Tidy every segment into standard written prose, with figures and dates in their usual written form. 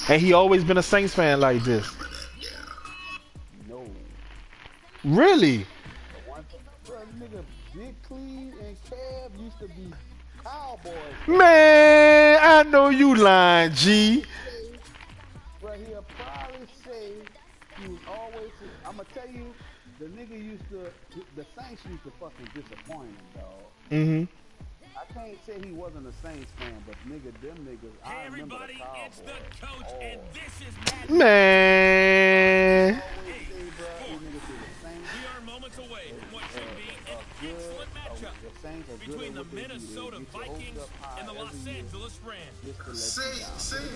And he always been a Saints fan like this. No. Really? The one bro, nigga, Big Cleve and Cab used to be Cowboys fans. Man, I know you lying, G. Bro, he'll probably say he was always. I'ma tell you, the nigga used to. The Saints used to fucking disappoint him, dog. Mm-hmm. I can't say he wasn't a Saints fan, but nigga, them niggas. I remember the Cowboys. Oh, Man. always say, bro, these niggas say the Saints. Good. The Saints are good at what they do. They get your hopes up high every year just to let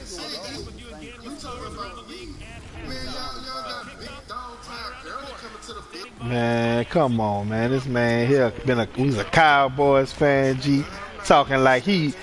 you down. The nigga was always a Saints We fan. talking about man, y'all got big dog time early coming to the field. Man, come on, man. This man here he's a Cowboys fan, G. Talking like he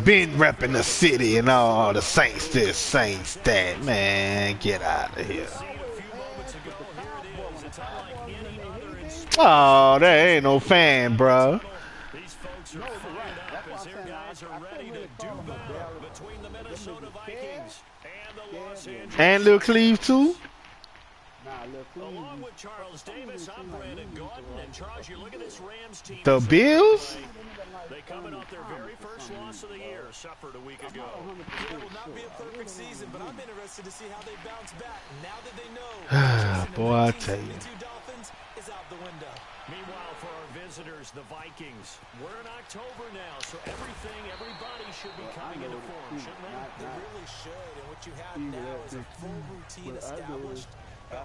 been repping the city and all the Saints this, Saints that. Man, get out of here. Always had, but the Cowboys, when the Cowboys was in their heyday, Oh, there ain't no fan, bro. no, but right. That's why I'm saying I couldn't really call him a Dallas. Them niggas Cab, And Lil Cleve too. nah, Lil Cleve. Along with Charles Davis, I'm Brandon Gordon, and Charles, you look at this Rams team. The Bills? They coming off their very first loss of the year, suffered a week ago. It will not be a perfect season, but I'm interested to see how they bounce back now that they know. Boy, I tell you. The two Dolphins is out the window. Meanwhile, for our visitors, the Vikings, we're in October now, so everybody should be coming into form, shouldn't they? They really should, and what you have now is a full routine established.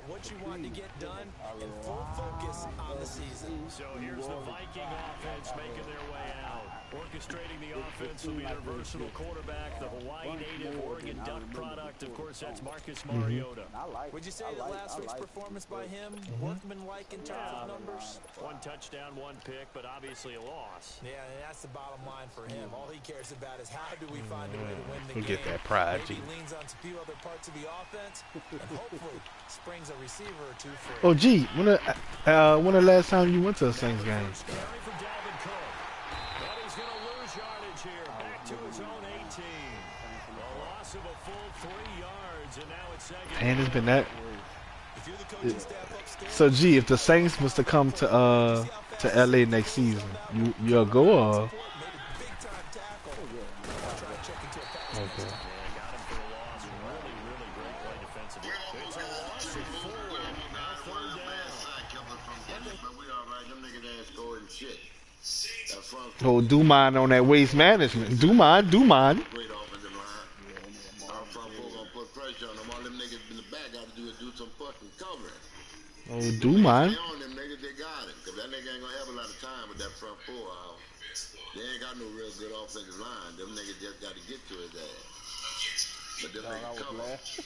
What you want to get done and full focus on the season. So here's the Viking offense making their way out. Orchestrating the offense will be their versatile quarterback, the Hawaii native, Oregon Duck product. Of course, that's Marcus Mariota. Would you say that last week's performance by him, workmanlike in terms of numbers? One touchdown, one pick, but obviously a loss. Yeah, and that's the bottom line for him. All he cares about is how do we find a way to win the game. Get that pride, G. Maybe he leans on a few other parts of the offense, and hopefully springs a receiver or two free. Oh, G, when the last time you went to a Saints game? Carry for Dalvin Cook. But he's going to lose yardage here. Back to his own 18. A loss of a full 3 yards, and now it's second. And it's been that. If you're the coaching staff upstairs, So, G, if the Saints was to come to LA next season, you'll go or? made a big-time tackle. Try to check into a pass. Okay. Got him for a loss. Really great play defensively. It's a loss of 4. Now third down. Oh, do mine on that waste management. Do mine. Great offensive line. Our front four gonna put pressure on them. All them niggas in the back got to do some fucking covering. Oh, do mine. They on them niggas, they got him. Cause that nigga ain't gonna have a lot of time with that front four out. They ain't got no real good offensive line. Them niggas just got to get to his ass. But them Dog, I niggas was cover. laughing.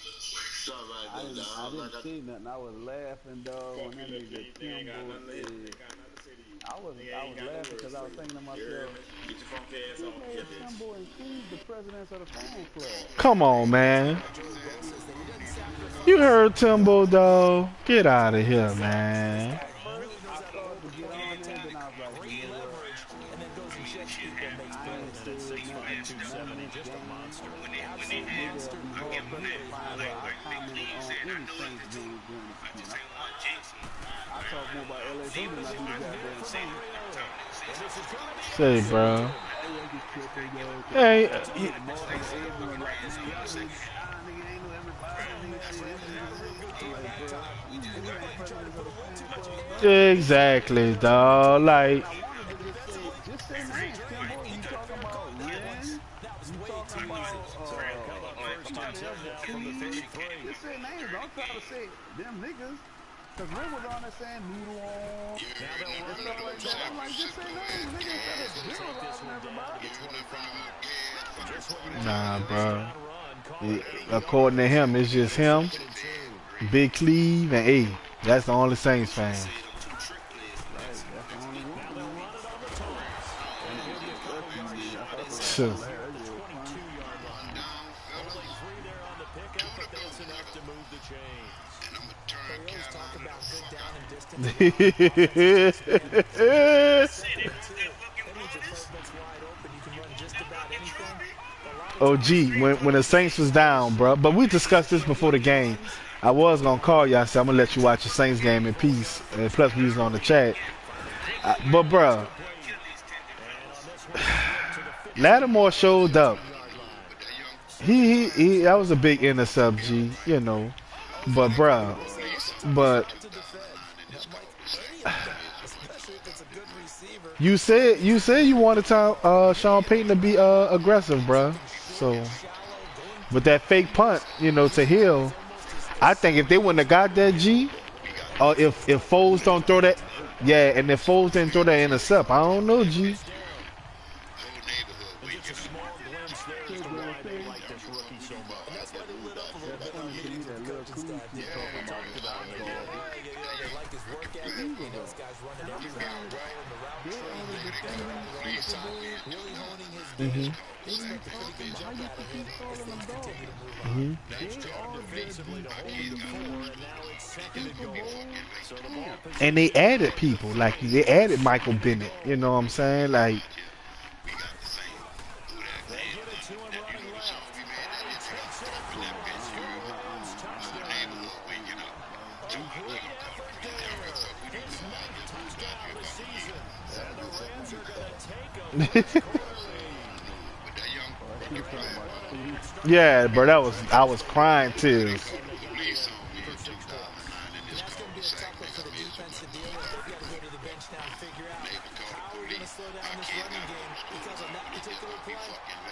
Something like I that, didn't dog. see nothing. I was laughing, dog. When that nigga Timbo said, I was laughing because I was thinking to myself, who made Timbo and Steve the presidents of the fan club? Come on, man. You heard Timbo, dog. Get out of here, man. I started to get on there, then I was like, you know what? And then goes and checks people and makes I ain't plays. said nothing. 270, just a monster. Absolute monster. I commented on any Saints game during the season. I talk more about LA than I do the goddamn Saints. Say, bro. Hey, exactly, dog. Like, Just say names, Timbo. You talking about Lynn? You talking about just say names. Don't try to say them niggas. Cause Rick was on there saying noodle on and stuff like that. I'm like, just say names, nigga. Instead of generalizing everybody. nah, bro. According to him, it's just him, Big Cleve, and A. That's the only Saints fan. Sure. Oh, gee, when the Saints was down, bro. But we discussed this before the game. I was gonna call you. I said I'm gonna let you watch the Saints game in peace. And plus, we was on the chat. But, bro, Lattimore showed up. He that was a big intercept, G. You know, but, bro, but you said you wanted Sean Payton to be aggressive, bro. So with that fake punt, you know, to Hill, I think if they wouldn't have got that, G, or if Foles don't throw that, yeah, and if Foles didn't throw that intercept, I don't know, G. That's funny to me that little Coos keep talking about his football. They only defending Super Bowl. Mhm. They be talking. How you keep calling them dogs? Mhm. They are the Super Bowl champs. And they added people, like they added Michael Bennett. You know what I'm saying? Like, He was talking about Coos. yeah, bro, I was crying tears. That's going to be a tough one for the defense to deal with. They've got to go to the bench now and figure out how we're going to slow down this running game because on that particular play,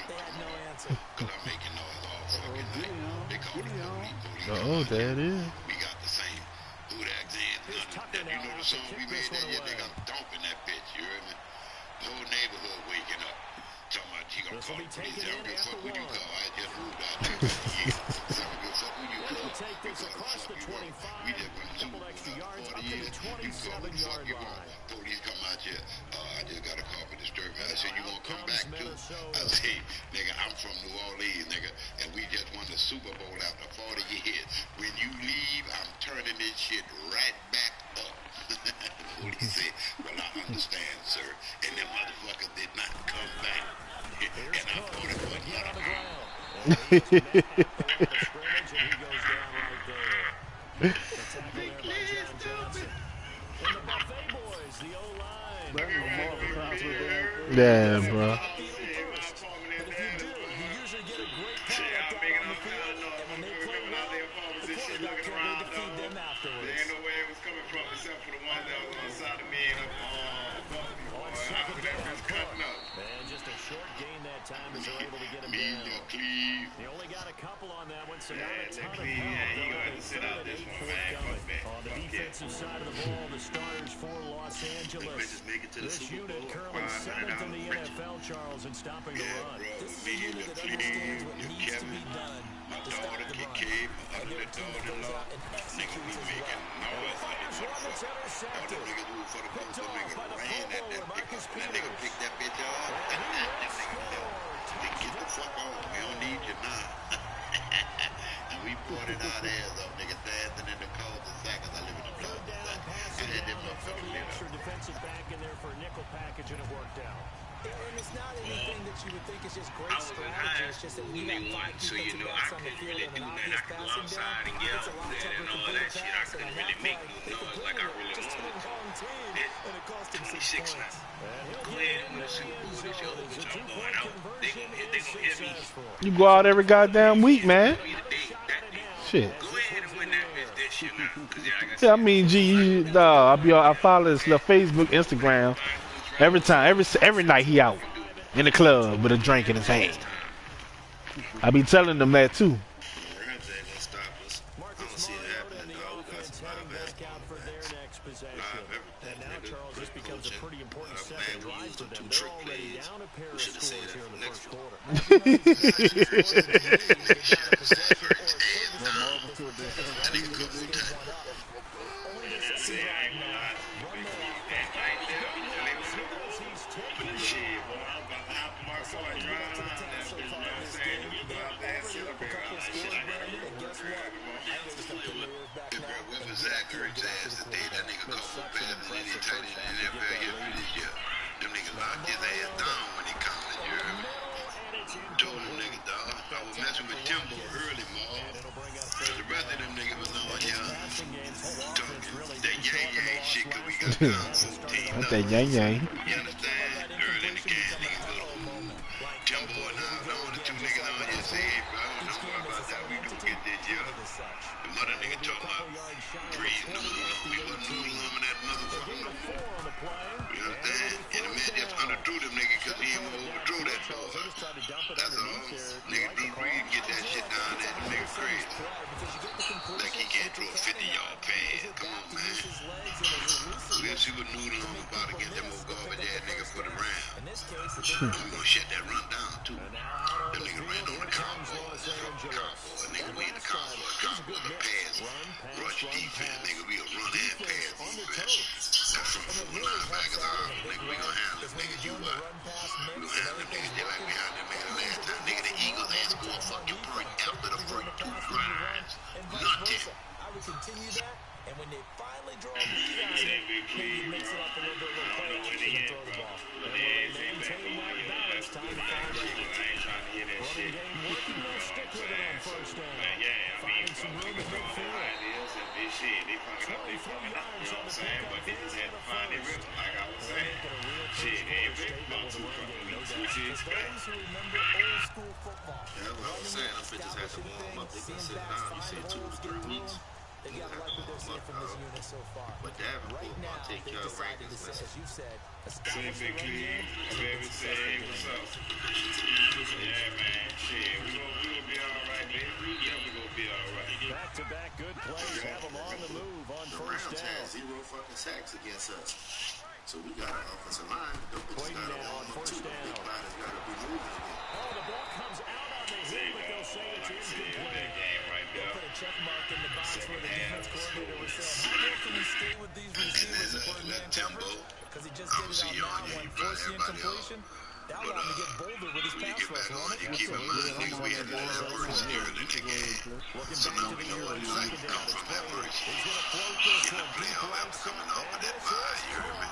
they had no answer. Oh, there it is. This will be taken in after one. Take this across the 25, couple extra yards up to the 27-yard line. Police come out here. I just got a call for disturbance. I said, you gonna come back too? I said, nigga, I'm from New Orleans, nigga, and we just won the Super Bowl after 40 years. When you leave, I'm turning this shit right back up. Police said, well, I understand, sir. And them motherfuckers did not come back. And I thought it was not a Yeah, bro. He only got a couple on that one, so not a ton of help. On the defensive side of the ball, the starters for Los Angeles. This unit currently 7th in the NFL, Charles, in stopping the run. This is a unit that understands what needs to be done to stop the run. And they're a team that goes out and executes as well. Picked off by the Pro Bowler, Marcus Peters. Get the fuck on. We don't need you now. And we brought it out as up, nigga, dancing in the cul-de-sac as I live in the cul-de-sac. And then them motherfuckers The extra defensive back in there for a nickel package, and it worked out. And it's not anything that you would think is just great strategy. It's just that we have 5 defensive backs on the field and an obvious passing down. It's a lot tougher to complete a pass. And on that play, they completed it just to the wrong team, and it cost them 6 points. You go out every goddamn week, man. Shit. Yeah, I mean, G, I follow this little Facebook, Instagram. Every time, every night he out in the club with a drink in his hand. I be telling them that too. And now, Charles, this becomes a pretty important second drive for them. They're already down a pair of scores here in the first Told him nigga, dog. messing with Timbo early, Maul. The rest of them niggas was on here talking that yang shit because we got down 14 That yang yang. You understand? Early in the game, niggas go, Timbo and the only two niggas on here say, hey, bro, don't worry about that. We gonna get that, yo. The mother nigga talking about breeze noodle. We wasn't noodle on that motherfucker no more. You understand? And the man just underthrew them niggas because he didn't overthrow that motherfucker. That's all. Nigga Drew Brees get that shit down there. The nigga crazy. Like he can't throw a 50-yard pass. Come on, man. We'll see what noodle I'm about to get them old garbage ass nigga for the round. I'm gonna shut that run down too. Them niggas ran on the Cowboys. Nigga, we in the Cowboys. Cowboys a pass. Rush defense. Nigga, we a run and pass defense. That's from four linebackers. Nigga, we gonna handle them niggas. You what? We gonna handle them niggas just like we handled them niggas last time. Nigga, the Eagles ain't scored fucking point after the first two drives. Nothing. I would continue that, and when they finally draw a lead on it, maybe mix it up a little bit, play action and throw the ball. And will they maintain that balance time to find out? Running game working, they'll stick with it on first down. Finding some room in midfield. 23 yards on the pickup. But they just had to find their rhythm, like I was saying. Shit, they ain't been about two fucking weeks, which is bad. Those who remember old school football. Yeah, that's what I was saying. Them bitches had to warm up. They can sit down. You say 2 to 3 weeks. They got like what they're seeing from this unit so far. But Davenport Right about to now, take they care of decided to Rankins. say, as you said, Say big clean, baby, say what's up. Yeah, man, shit, we gonna be alright, baby. Yeah, we gonna be alright. Back-to-back good plays have them on the move on The first Rams had down. 0 fucking sacks against us. So we got an offensive line. Them bitches got to warm up too. Big bodies got to be moving again. Oh, the ball comes out on the hit, but they'll say it's incomplete. put a check mark in the box where the defense coordinator was saying, how can we stay with these receivers and put man coverage? Because he just did it on that one, forcing incompletion. That allowed him to get bolder with his pass rush, wasn't it? You keep in mind, nigga, we had that first year in the game. So now we know what it's like to come from that first year. In the playoff after coming off of that 5 year, man.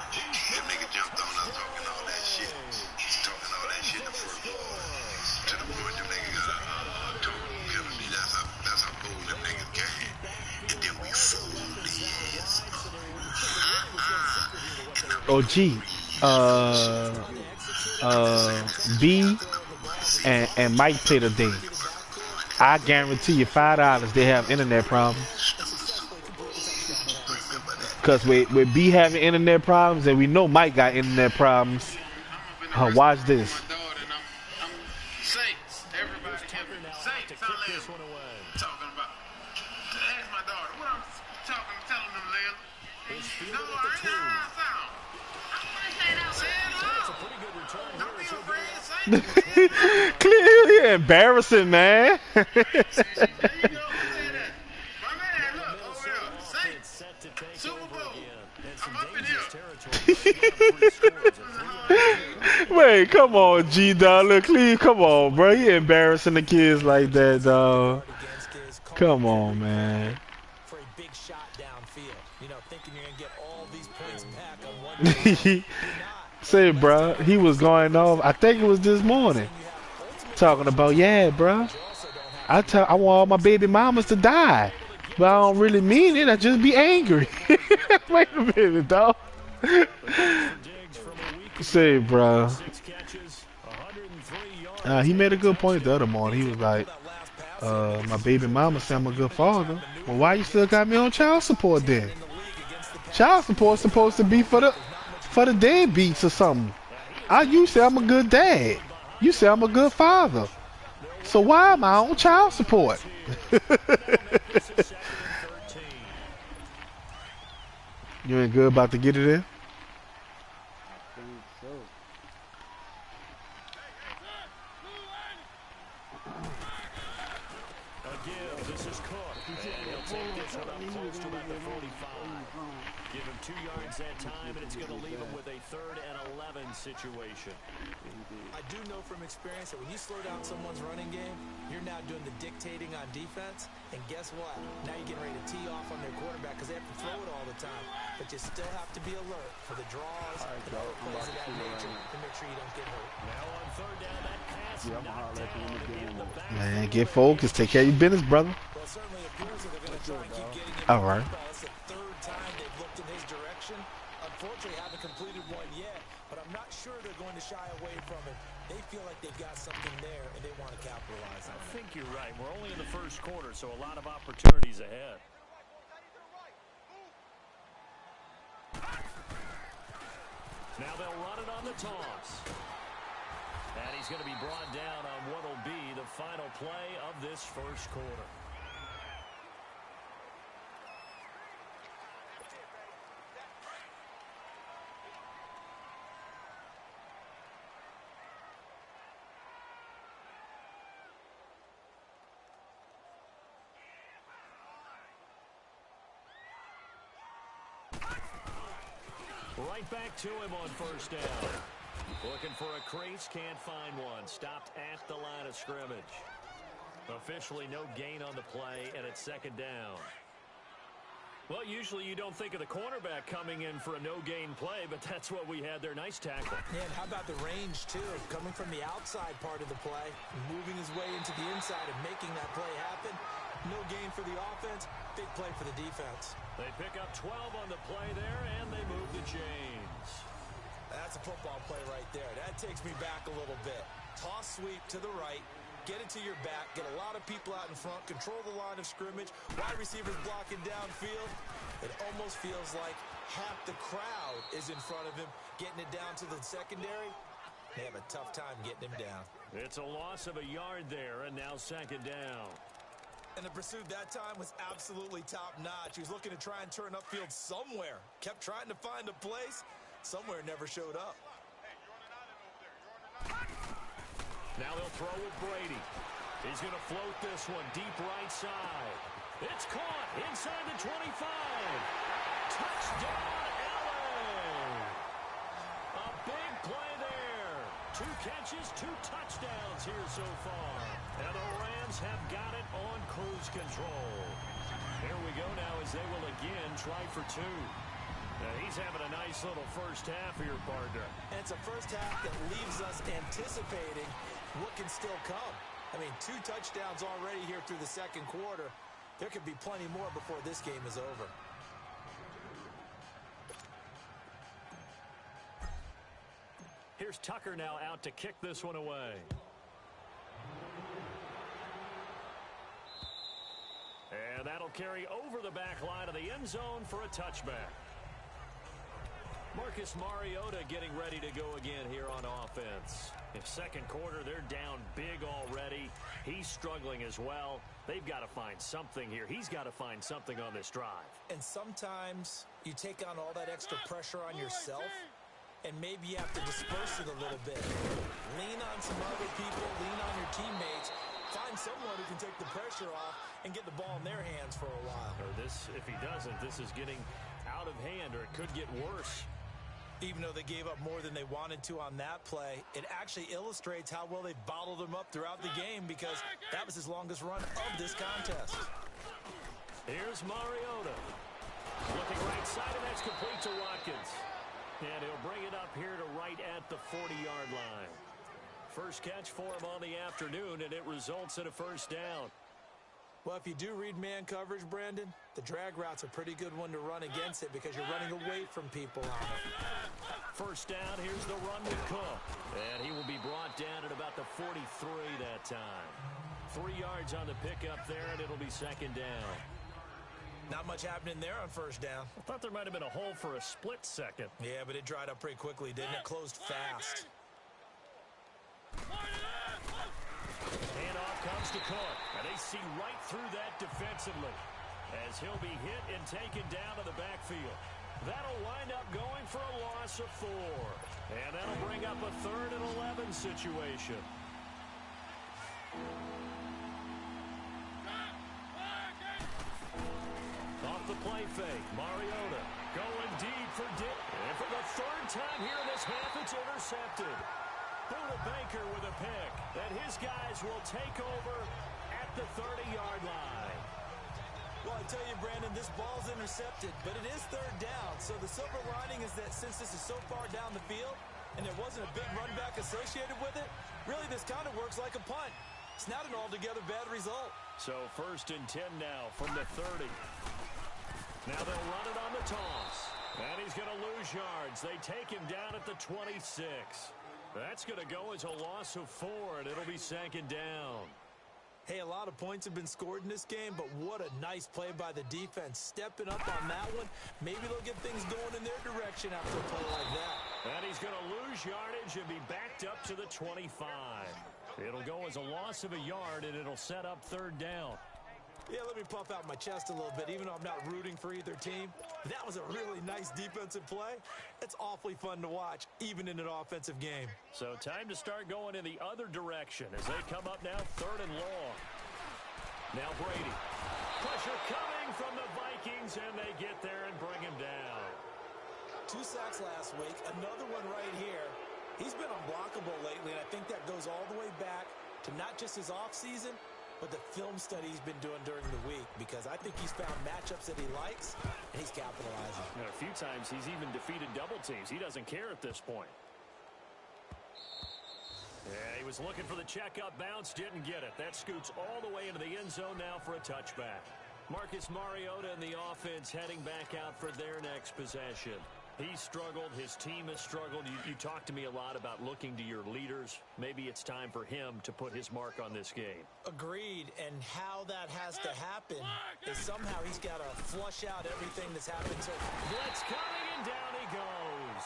That nigga jumped on us talking all that shit. Talking all that shit in the first quarter. To the point them niggas got a total penalty. That's how bold them niggas came. And then we fooled the ass. Oh, gee. B and Mike played a thing. I guarantee you $5 they have internet problems. Cause with B having internet problems and we know Mike got internet problems. Watch this. Talking about. Ask my daughter what I'm telling them, Layla. No, I ain't Clearly embarrassing, man. Wait, come on, G dog. Look, Cleve, come on, bro. You embarrassing the kids like that, dog. Come on, man. For a big shot downfield, you know, thinking you're gonna get all these points back on one. Say, bro, he was going off. I think it was this morning, talking about, yeah, bro. I want all my baby mamas to die, but I don't really mean it. I just be angry. Wait a minute, dog. Say, bro. He made a good point the other morning. He was like, my baby mama said I'm a good father. Well, why you still got me on child support then? Child support's supposed to be for the deadbeats or something. You say I'm a good dad. You say I'm a good father. So why am I on child support? You ain't good about to get it in? Give him 2 yards that time, and it's going to leave him with a 3rd and 11 situation. I do know from experience that when you slow down someone's running game, you're now doing the dictating on on defense, and guess what? Now you're getting ready to tee off on their quarterback because they have to throw it all the time. But you still have to be alert for the draws and other plays of that nature to make sure you don't get hurt. Now on third down, that pass knocked down in the back. Man, get focused. Take care of your business, brother. Well, it certainly appears that they're going to try and keep getting him. All right. It's the third time they've looked in his direction. Unfortunately, haven't completed one yet, but I'm not sure they're going to shy away from it. They feel like they've got something there, and they want to capitalize on it. I think you're right. We're only in the first quarter, so a lot of opportunities ahead. Now they'll run it on the toss. And he's going to be brought down on what will be the final play of this first quarter. Right back to him on first down. Looking for a crease, can't find one. Stopped at the line of scrimmage. Officially no gain on the play, and it's second down. Well, usually you don't think of the cornerback coming in for a no-gain play, but that's what we had there. Nice tackle. Yeah, and how about the range, too? Coming from the outside part of the play, moving his way into the inside and making that play happen. No gain for the offense, big play for the defense. They pick up 12 on the play there, and they move the chains. That's a football play right there. That takes me back a little bit. Toss sweep to the right. Get it to your back. Get a lot of people out in front. Control the line of scrimmage. Wide receivers blocking downfield. It almost feels like half the crowd is in front of him. Getting it down to the secondary. They have a tough time getting him down. It's a loss of a yard there, and now second down. And the pursuit that time was absolutely top-notch. He was looking to try and turn upfield somewhere. Kept trying to find a place. Somewhere never showed up. Now they'll throw with Brady. He's going to float this one deep right side. It's caught inside the 25. Touchdown, LA. A big play there. 2 catches, 2 touchdowns here so far. And the Rams have got it on cruise control. Here we go now as they will again try for 2. Now he's having a nice little first half here, partner. And it's a first half that leaves us anticipating what can still come. I mean, 2 touchdowns already here through the second quarter. There could be plenty more before this game is over. Here's Tucker now out to kick this one away. And that'll carry over the back line of the end zone for a touchback. Marcus Mariota getting ready to go again here on offense. If second quarter, they're down big already. He's struggling as well. They've got to find something here. He's got to find something on this drive. And sometimes you take on all that extra pressure on yourself, and maybe you have to disperse it a little bit. Lean on some other people, lean on your teammates. Find someone who can take the pressure off and get the ball in their hands for a while. Or this, if he doesn't, this is getting out of hand, or it could get worse. Even though they gave up more than they wanted to on that play, it actually illustrates how well they bottled them up throughout the game because that was his longest run of this contest. Here's Mariota. Looking right side, and that's complete to Watkins. And he'll bring it up here to right at the 40-yard line. First catch for him on the afternoon, and it results in a first down. Well, if you do read man coverage, Brandon, the drag route's a pretty good one to run against it because you're running away from people on it. First down, here's the run with Cook. And he will be brought down at about the 43 that time. 3 yards on the pickup there, and it'll be second down. Not much happening there on first down. I thought there might have been a hole for a split second. Yeah, but it dried up pretty quickly, didn't it? Closed fast. Handoff comes to Cook, and they see right through that defensively as he'll be hit and taken down to the backfield. That'll wind up going for a loss of 4, and that'll bring up a 3rd and 11 situation. Off the play fake, Mariota going deep for Dick, and for the 3rd time here in this half, it's intercepted. Buda Baker with a pick, and his guys will take over at the 30-yard line. Well, I tell you, Brandon, this ball's intercepted, but it is third down. So the silver lining is that since this is so far down the field and there wasn't a big run back associated with it, really this kind of works like a punt. It's not an altogether bad result. So 1st and 10 now from the 30. Now they'll run it on the toss. And he's going to lose yards. They take him down at the 26. That's going to go as a loss of 4, and it'll be 2nd down. Hey, a lot of points have been scored in this game, but what a nice play by the defense. Stepping up on that one. Maybe they'll get things going in their direction after a play like that. And he's going to lose yardage and be backed up to the 25. It'll go as a loss of a yard, and it'll set up 3rd down. Yeah, let me puff out my chest a little bit, even though I'm not rooting for either team. That was a really nice defensive play. It's awfully fun to watch, even in an offensive game. So time to start going in the other direction as they come up now 3rd and long. Now Brady. Pressure coming from the Vikings, and they get there and bring him down. 2 sacks last week, another one right here. He's been unblockable lately, and I think that goes all the way back to not just his offseason, but the film study he's been doing during the week, because I think he's found matchups that he likes, and he's capitalizing. And a few times he's even defeated double teams. He doesn't care at this point. Yeah, he was looking for the checkup bounce, didn't get it. That scoots all the way into the end zone now for a touchback. Marcus Mariota and the offense heading back out for their next possession. He struggled. His team has struggled. You talked to me a lot about looking to your leaders. Maybe it's time for him to put his mark on this game. Agreed. And how that has to happen is somehow he's got to flush out everything that's happened so far. Blitz coming, and down he goes.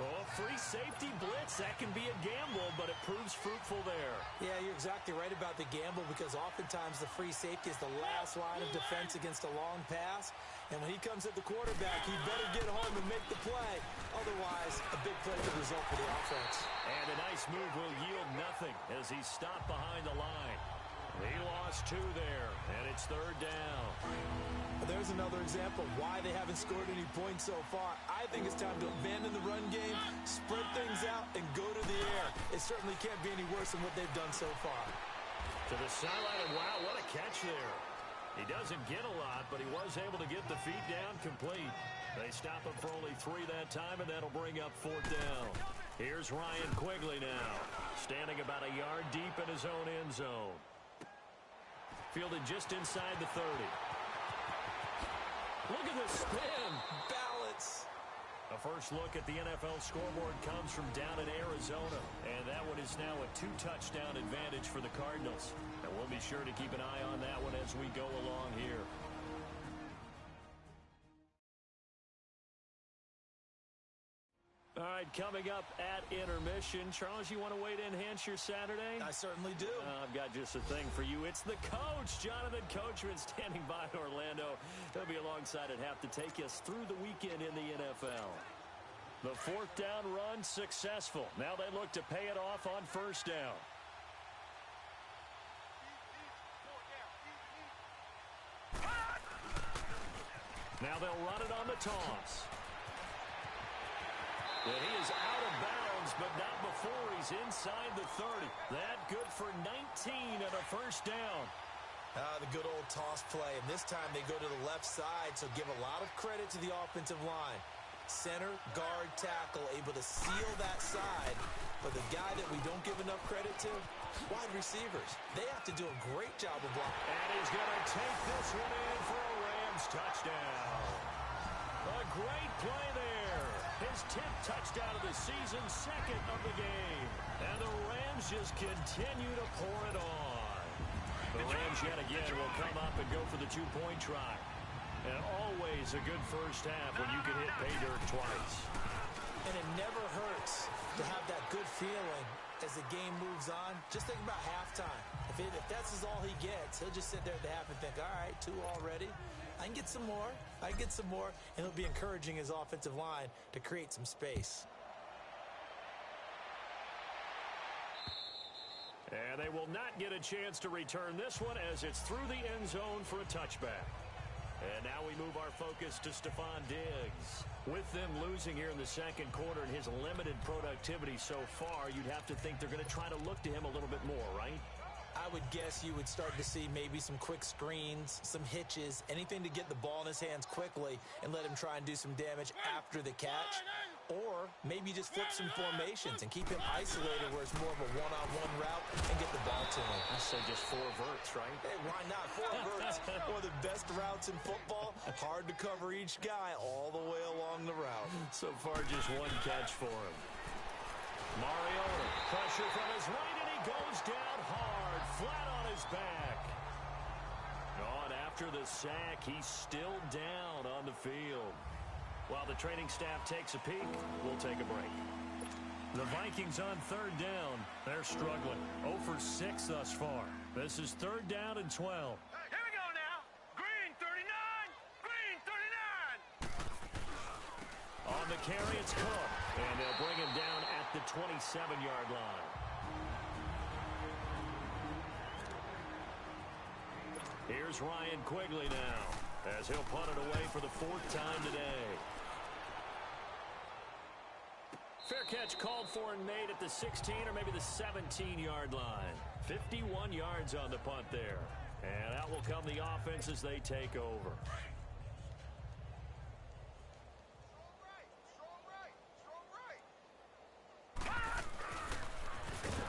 Oh, free safety blitz. That can be a gamble, but it proves fruitful there. Yeah, you're exactly right about the gamble, because oftentimes the free safety is the last line of defense against a long pass. And when he comes at the quarterback, he better get home and make the play. Otherwise, a big play could result for the offense. And a nice move will yield nothing as he's stopped behind the line. He lost 2 there, and it's 3rd down. There's another example of why they haven't scored any points so far. I think it's time to abandon the run game, spread things out, and go to the air. It certainly can't be any worse than what they've done so far. To the sideline, and wow, what a catch there. He doesn't get a lot, but he was able to get the feet down complete. They stop him for only 3 that time, and that'll bring up 4th down. Here's Ryan Quigley now, standing about a yard deep in his own end zone. Fielded just inside the 30. Look at the spin. Balance. A first look at the NFL scoreboard comes from down in Arizona. And that one is now a 2-touchdown advantage for the Cardinals. And we'll be sure to keep an eye on that one as we go along here. All right, coming up at intermission. Charles, you want to wait to enhance your Saturday? I certainly do. I've got just a thing for you. It's the coach, Jonathan Coachman, standing by in Orlando. He'll be alongside at half to take us through the weekend in the NFL. The 4th down run successful. Now they look to pay it off on 1st down. Now they'll run it on the toss. And he is out of bounds, but not before he's inside the 30. That good for 19 and a 1st down. The good old toss play. And this time they go to the left side, so give a lot of credit to the offensive line. Center, guard, tackle, able to seal that side. But the guy that we don't give enough credit to, wide receivers. They have to do a great job of blocking. And he's going to take this one in for a Rams touchdown. A great play there. His 10th touchdown of the season, 2nd of the game. And the Rams just continue to pour it on. The Rams yet again will come up and go for the 2-point try. And always a good first half when you can hit pay dirt twice. And it never hurts to have that good feeling as the game moves on. Just think about halftime. If that's all he gets, he'll just sit there at the half and think, all right, 2 already. I can get some more. I can get some more. And he'll be encouraging his offensive line to create some space. And they will not get a chance to return this one as it's through the end zone for a touchback. And now we move our focus to Stephon Diggs. With them losing here in the second quarter and his limited productivity so far, you'd have to think they're going to try to look to him a little bit more, right? I would guess you would start to see maybe some quick screens, some hitches, anything to get the ball in his hands quickly and let him try and do some damage after the catch. Or maybe just flip some formations and keep him isolated where it's more of a one-on-one route and get the ball to him. I say just 4 verts, right? Hey, why not? 4 verts, one of the best routes in football. Hard to cover each guy all the way along the route. So far, just 1 catch for him. Mariota, pressure from his right, and he goes down hard, flat on his back. On after the sack, he's still down on the field. While the training staff takes a peek, we'll take a break. The Vikings on 3rd down. They're struggling. 0 for 6 thus far. This is 3rd down and 12. Here we go now. Green 39. Green 39. On the carry, it's Cook. And they'll bring him down at the 27-yard line. Here's Ryan Quigley now, as he'll punt it away for the 4th time today. Fair catch called for and made at the 16 or maybe the 17-yard line. 51 yards on the punt there. And out will come the offense as they take over.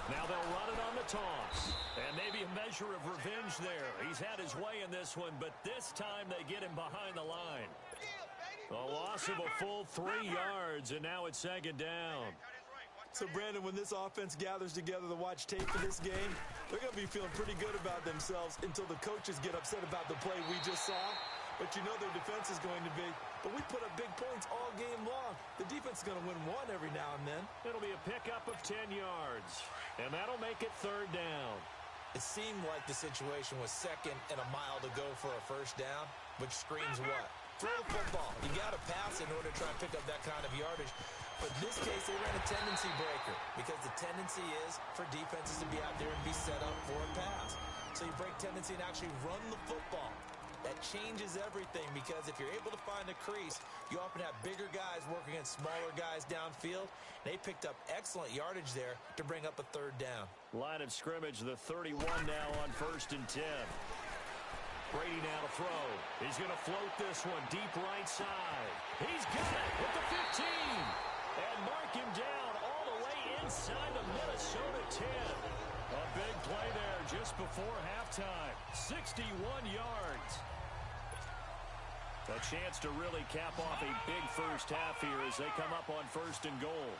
Now they'll run it on the toss. And maybe a measure of revenge there. He's had his way in this one, but this time they get him behind the line. A loss of a full 3 yards, and now it's 2nd down. So, Brandon, when this offense gathers together to watch tape for this game, they're going to be feeling pretty good about themselves until the coaches get upset about the play we just saw. But you know their defense is going to be. But we put up big points all game long. The defense is going to win one every now and then. It'll be a pickup of 10 yards, and that'll make it 3rd down. It seemed like the situation was 2nd and a mile to go for a 1st down, which screams what? Throw the football. You got to pass in order to try and pick up that kind of yardage. But in this case, they ran a tendency breaker because the tendency is for defenses to be out there and be set up for a pass. So you break tendency and actually run the football. That changes everything because if you're able to find a crease, you often have bigger guys working against smaller guys downfield. They picked up excellent yardage there to bring up a 3rd down. Line of scrimmage, the 31 now on 1st and 10. Brady now to throw. He's going to float this one deep right side. He's got it at the 15. And mark him down all the way inside the Minnesota 10. A big play there just before halftime. 61 yards. A chance to really cap off a big first half here as they come up on 1st and goal.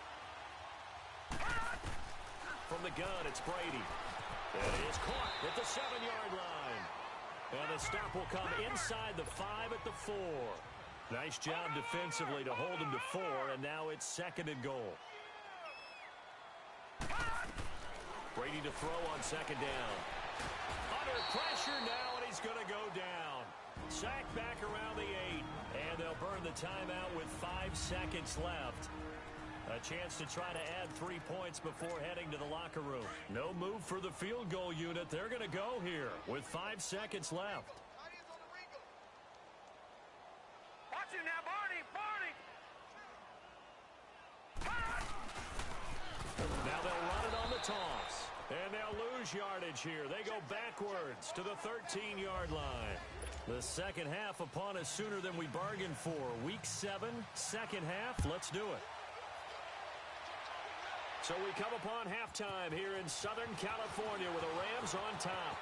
From the gun, it's Brady. It is caught at the 7-yard line. And the stop will come inside the 5 at the 4. Nice job defensively to hold him to 4, and now it's 2nd and goal. Brady to throw on 2nd down. Under pressure now, and he's going to go down. Sacked back around the 8, and they'll burn the timeout with 5 seconds left. A chance to try to add 3 points before heading to the locker room. No move for the field goal unit. They're going to go here with 5 seconds left. Watch it now, Barney! Barney! Now they'll run it on the toss. And they'll lose yardage here. They go backwards to the 13-yard line. The second half upon us sooner than we bargained for. Week 7, 2nd half. Let's do it. So we come upon halftime here in Southern California with the Rams on top.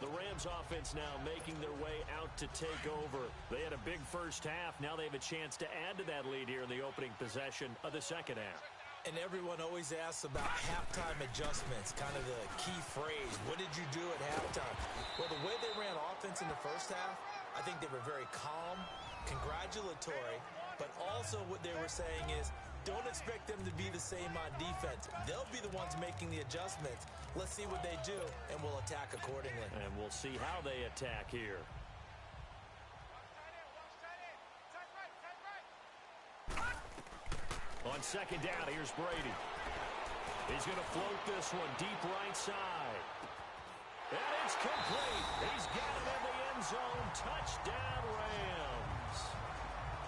The Rams offense now making their way out to take over. They had a big first half. Now they have a chance to add to that lead here in the opening possession of the second half. And everyone always asks about halftime adjustments, kind of the key phrase. What did you do at halftime? Well, the way they ran offense in the first half, I think they were very calm, congratulatory, but also what they were saying is don't expect them to be the same on defense. They'll be the ones making the adjustments. Let's see what they do, and we'll attack accordingly. And we'll see how they attack here. On On second down, here's Brady. He's going to float this one deep right side. And it's complete. He's got it in the end zone. Touchdown, Rams.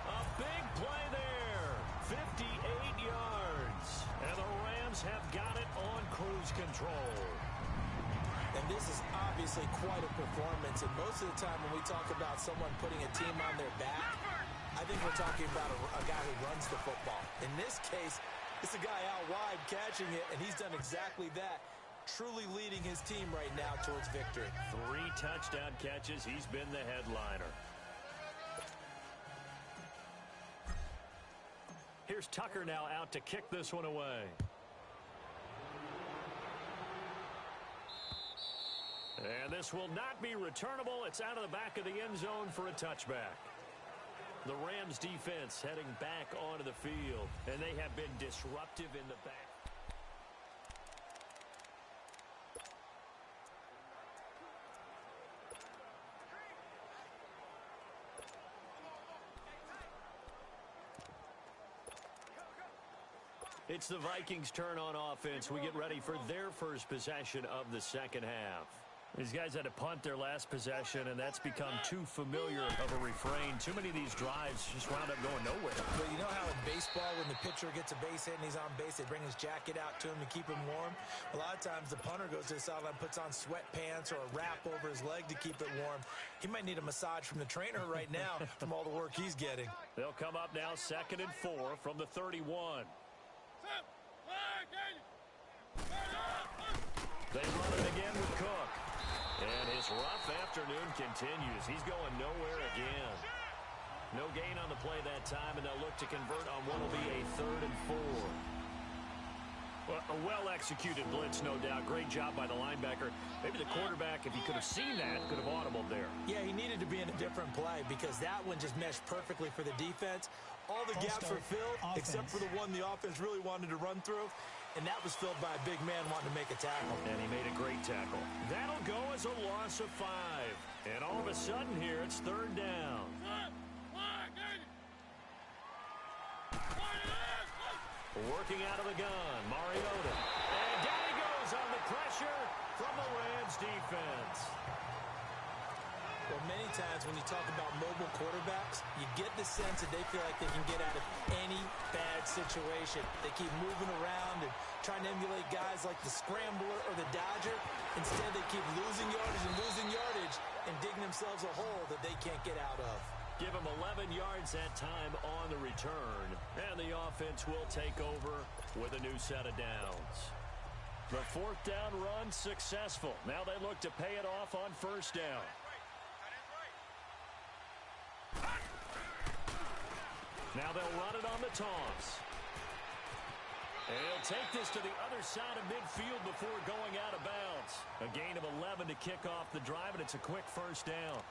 A big play there. 58 yards. And the Rams have got it on cruise control. And this is obviously quite a performance. And most of the time when we talk about someone putting a team on their back, I think we're talking about a guy who runs the football. In this case, it's a guy out wide catching it, and he's done exactly that. Truly leading his team right now towards victory. 3 touchdown catches. He's been the headliner. Here's Tucker now out to kick this one away. And this will not be returnable. It's out of the back of the end zone for a touchback. The Rams defense heading back onto the field, and they have been disruptive in the back. It's the Vikings' turn on offense. We get ready for their first possession of the second half. These guys had to punt their last possession, and that's become too familiar of a refrain. Too many of these drives just wound up going nowhere. But you know how in baseball, when the pitcher gets a base hit and he's on base, they bring his jacket out to him to keep him warm? A lot of times the punter goes to the sideline, puts on sweatpants or a wrap over his leg to keep it warm. He might need a massage from the trainer right now from all the work he's getting. They'll come up now 2nd and 4 from the 31. They run it again with Cook. And his rough afternoon continues. He's going nowhere again. No gain on the play that time, and they'll look to convert on what will be a 3rd and 4. Well, a well-executed blitz, no doubt. Great job by the linebacker. Maybe the quarterback, if he could have seen that, could have audibled there. Yeah, he needed to be in a different play because that one just meshed perfectly for the defense. All the gaps were filled except for the one the offense really wanted to run through, and that was filled by a big man wanting to make a tackle. And he made a great tackle. That'll go as a loss of 5. And all of a sudden here, it's 3rd down. Working out of the gun, Mariota. And down he goes on the pressure from the Rams defense. Well, many times when you talk about mobile quarterbacks, you get the sense that they feel like they can get out of any bad situation. They keep moving around and trying to emulate guys like the Scrambler or the Dodger. Instead, they keep losing yardage and digging themselves a hole that they can't get out of. Give him 11 yards that time on the return. And the offense will take over with a new set of downs. The 4th down run successful. Now they look to pay it off on 1st down. Now they'll run it on the toss. And he'll take this to the other side of midfield before going out of bounds. A gain of 11 to kick off the drive, and it's a quick 1st down.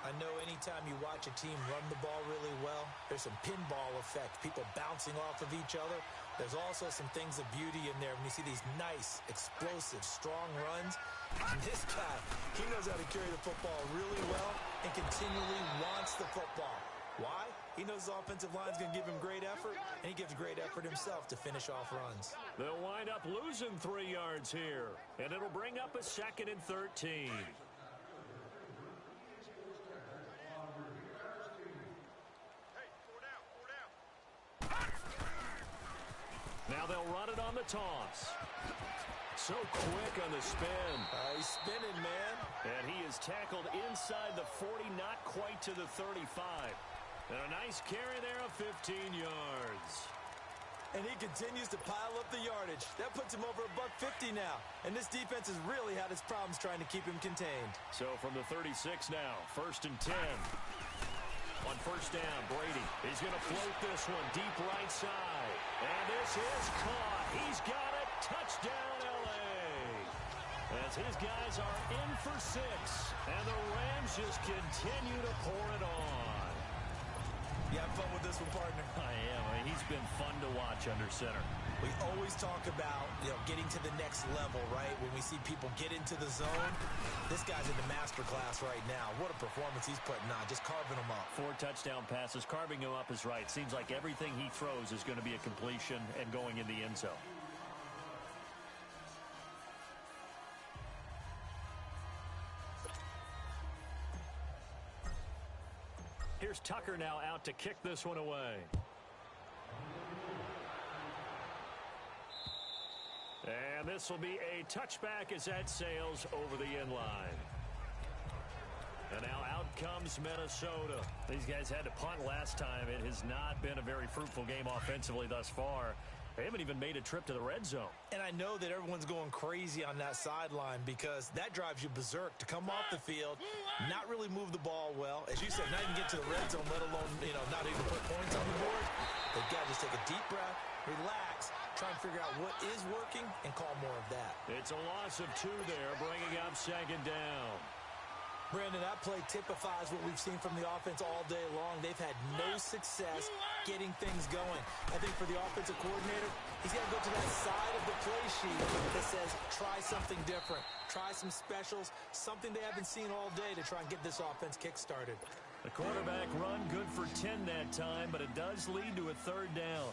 I know anytime you watch a team run the ball really well, there's some pinball effect, people bouncing off of each other. There's also some things of beauty in there when you see these nice, explosive, strong runs. And this guy, he knows how to carry the football really well and continually wants the football. Why? He knows the offensive line's going to give him great effort, and he gives great effort himself to finish off runs. They'll wind up losing 3 yards here, and it'll bring up a 2nd and 13. Now they'll run it on the toss. So quick on the spin. He's spinning, man. And he is tackled inside the 40, not quite to the 35. And a nice carry there of 15 yards. And he continues to pile up the yardage. That puts him over $150 now. And this defense has really had its problems trying to keep him contained. So from the 36 now, 1st and 10. On 1st down, Brady. He's going to float this one deep right side. And this is caught. He's got it. Touchdown, L.A. As his guys are in for 6. And the Rams just continue to pour it on. You have fun with this one, partner? I am. I mean, he's been fun to watch under center. We always talk about, getting to the next level, right? When we see people get into the zone, this guy's in the master class right now. What a performance he's putting on, just carving them up. 4 touchdown passes. Carving him up is right. Seems like everything he throws is going to be a completion and going in the end zone. Here's Tucker now out to kick this one away. And this will be a touchback as that sails over the end line. And now out comes Minnesota. These guys had to punt last time. It has not been a very fruitful game offensively thus far. They haven't even made a trip to the red zone. And I know that everyone's going crazy on that sideline because that drives you berserk to come off the field, not really move the ball well. As you said, not even get to the red zone, let alone, not even put points on the board. They've got to just take a deep breath, relax, try and figure out what is working and call more of that. It's a loss of 2 there, bringing up 2nd down. Brandon, that play typifies what we've seen from the offense all day long. They've had no success getting things going. I think for the offensive coordinator, he's got to go to that side of the play sheet that says try something different, try some specials, something they haven't seen all day to try and get this offense kick-started. The quarterback run good for 10 that time, but it does lead to a 3rd down.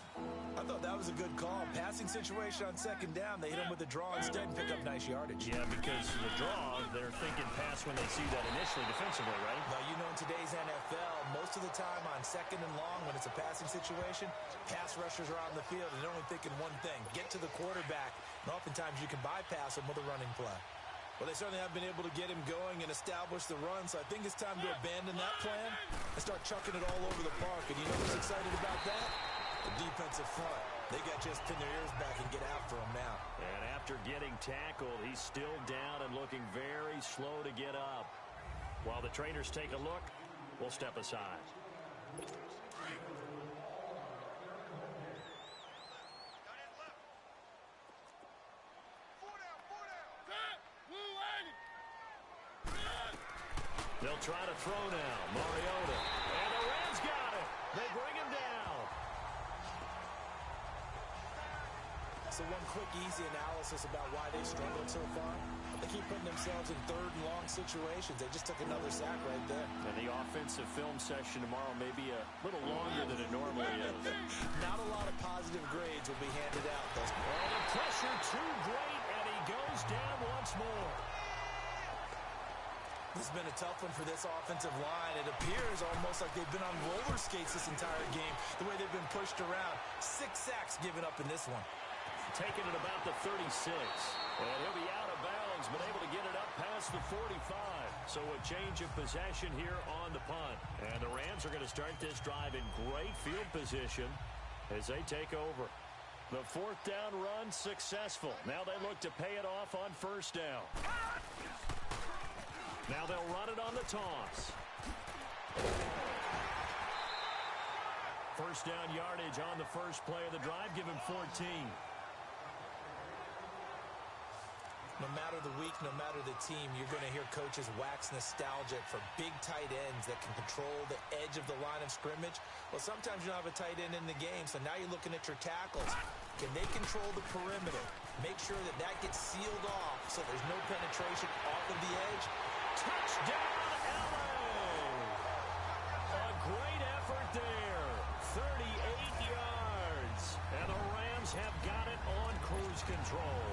I thought that was a good call. Passing situation on 2nd down. They hit him with the draw instead and pick up nice yardage. Yeah, because the draw, they're thinking pass when they see that initially defensively, right? Now, in today's NFL, most of the time on 2nd and long, when it's a passing situation, pass rushers are on the field and they're only thinking one thing, get to the quarterback. And oftentimes you can bypass him with a running play. Well, they certainly have been able to get him going and establish the run, so I think it's time to abandon that plan and start chucking it all over the park. And you know who's excited about that? The defensive front. They got just pin their ears back and get after him now. And after getting tackled, he's still down and looking very slow to get up. While the trainers take a look, we'll step aside. They'll try to throw now. Mariota. And the Rams got it. They bring him down. So one quick, easy analysis about why they've struggled so far. They keep putting themselves in 3rd and long situations. They just took another sack right there. And the offensive film session tomorrow may be a little longer than it normally is. Not a lot of positive grades will be handed out. And the pressure too great, and he goes down once more. This has been a tough one for this offensive line. It appears almost like they've been on roller skates this entire game, the way they've been pushed around. 6 sacks given up in this one. Taking it about the 36. And he'll be out of bounds, but able to get it up past the 45. So a change of possession here on the punt. And the Rams are going to start this drive in great field position as they take over. The 4th down run successful. Now they look to pay it off on 1st down. Now they'll run it on the toss. 1st down yardage on the first play of the drive. Give him 14. No matter the week, no matter the team, you're going to hear coaches wax nostalgic for big tight ends that can control the edge of the line of scrimmage. Well, sometimes you don't have a tight end in the game, so now you're looking at your tackles. Can they control the perimeter? Make sure that that gets sealed off so there's no penetration off of the edge. Touchdown, LA! A great effort there. 38 yards. And the Rams have got it on cruise control.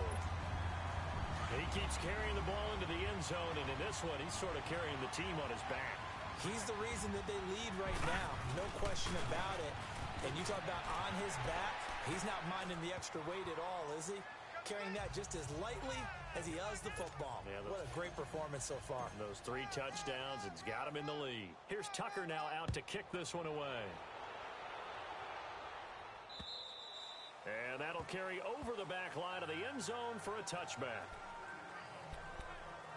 He keeps carrying the ball into the end zone, and in this one, he's sort of carrying the team on his back. He's the reason that they lead right now. No question about it. And you talk about on his back, he's not minding the extra weight at all, is he? Carrying that just as lightly as he does the football. Yeah, what a great performance so far. Those 3 touchdowns, it's got him in the lead. Here's Tucker now out to kick this one away. And that'll carry over the back line of the end zone for a touchback.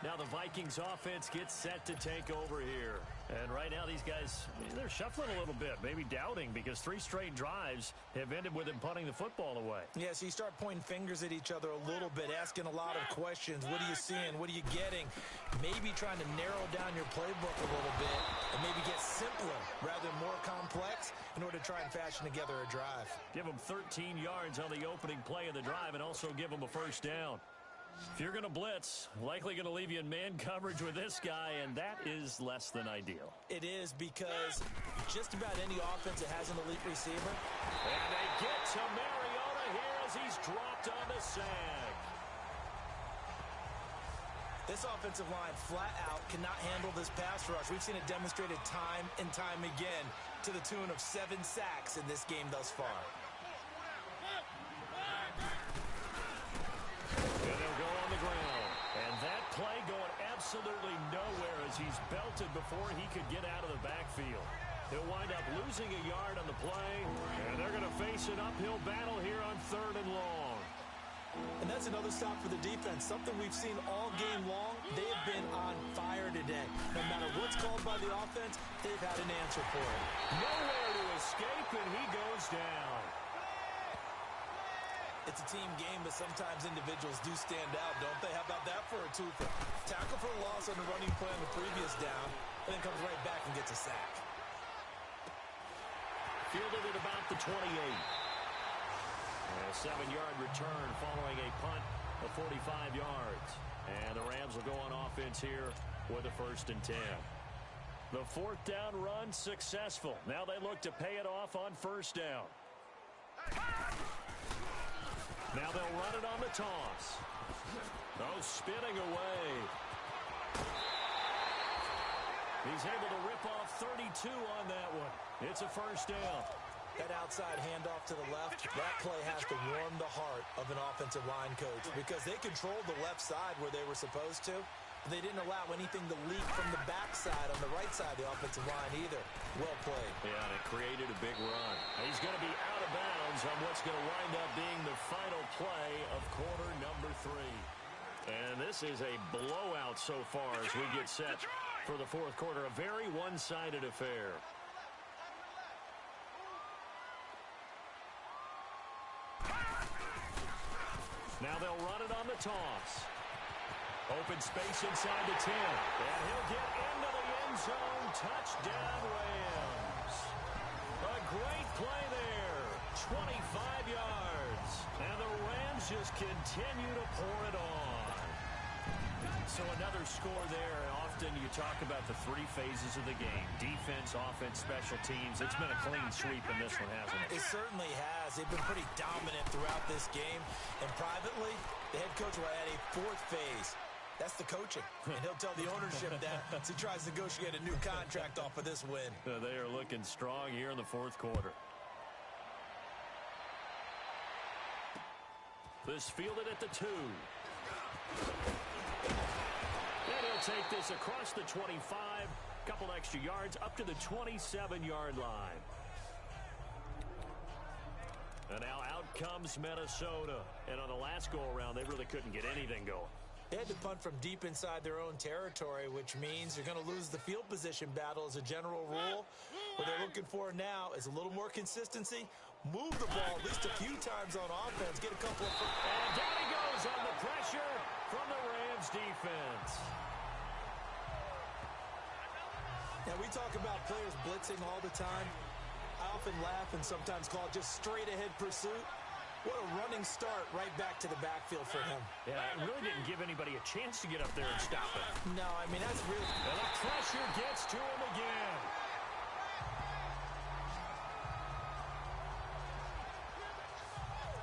Now the Vikings offense gets set to take over here. And right now these guys, they're shuffling a little bit, maybe doubting, because 3 straight drives have ended with them punting the football away. Yeah, so you start pointing fingers at each other a little bit, asking a lot of questions. What are you seeing? What are you getting? Maybe trying to narrow down your playbook a little bit and maybe get simpler rather than more complex. try and fashion together a drive. Give them 13 yards on the opening play of the drive and also give them a first down. If you're going to blitz, likely going to leave you in man coverage with this guy, and that is less than ideal. It is, because just about any offense that has an elite receiver. And they get to Mariota here as he's dropped on the sag. This offensive line flat out cannot handle this pass rush. We've seen it demonstrated time and time again to the tune of 7 sacks in this game thus far. And they'll go on the ground. And that play going absolutely nowhere as he's belted before he could get out of the backfield. He'll wind up losing a yard on the play, and they're going to face an uphill battle here on 3rd and long. And that's another stop for the defense, something we've seen all game long. They have been on fire today. No matter what's called by the offense, they've had an answer for it. Nowhere to escape, and he goes down. It's a team game, but sometimes individuals do stand out, don't they? How about that for a twofer? Tackle for a loss on the running play on the previous down, and then comes right back and gets a sack. Fielded at about the 28. A 7-yard return following a punt of 45 yards. And the Rams will go on offense here with a 1st and 10. The 4th down run successful. Now they look to pay it off on 1st down. Now they'll run it on the toss. Oh, spinning away. He's able to rip off 32 on that one. It's a 1st down. That outside handoff to the left, that play has to warm the heart of an offensive line coach, because they controlled the left side where they were supposed to. But they didn't allow anything to leak from the backside on the right side of the offensive line either. Well played. Yeah, and it created a big run. He's going to be out of bounds on what's going to wind up being the final play of quarter number 3. And this is a blowout so far as we get set for the 4th quarter. A very one-sided affair. Now they'll run it on the toss. Open space inside the 10. And he'll get into the end zone. Touchdown, Rams. A great play there. 25 yards. And the Rams just continue to pour it on. So another score there. Often you talk about the 3 phases of the game. Defense, offense, special teams. It's been a clean sweep in this one, hasn't it? It certainly has. They've been pretty dominant throughout this game. And privately, the head coach will add a 4th phase. That's the coaching. And he'll tell the ownership that as he tries to negotiate a new contract off of this win. They are looking strong here in the 4th quarter. This fielded at the 2. And he'll take this across the 25. Couple extra yards up to the 27-yard line. And now out comes Minnesota. And on the last go-around, they really couldn't get anything going. They had to punt from deep inside their own territory, which means you're going to lose the field position battle as a general rule. What they're looking for now is a little more consistency. Move the ball at least a few times on offense. Get a couple of... And down he goes on the pressure from the Rams defense. Now, we talk about players blitzing all the time. I often laugh and sometimes call it just straight-ahead pursuit. What a running start right back to the backfield for him. Yeah, it really didn't give anybody a chance to get up there and stop it. No, I mean, that's really... And the pressure gets to him again.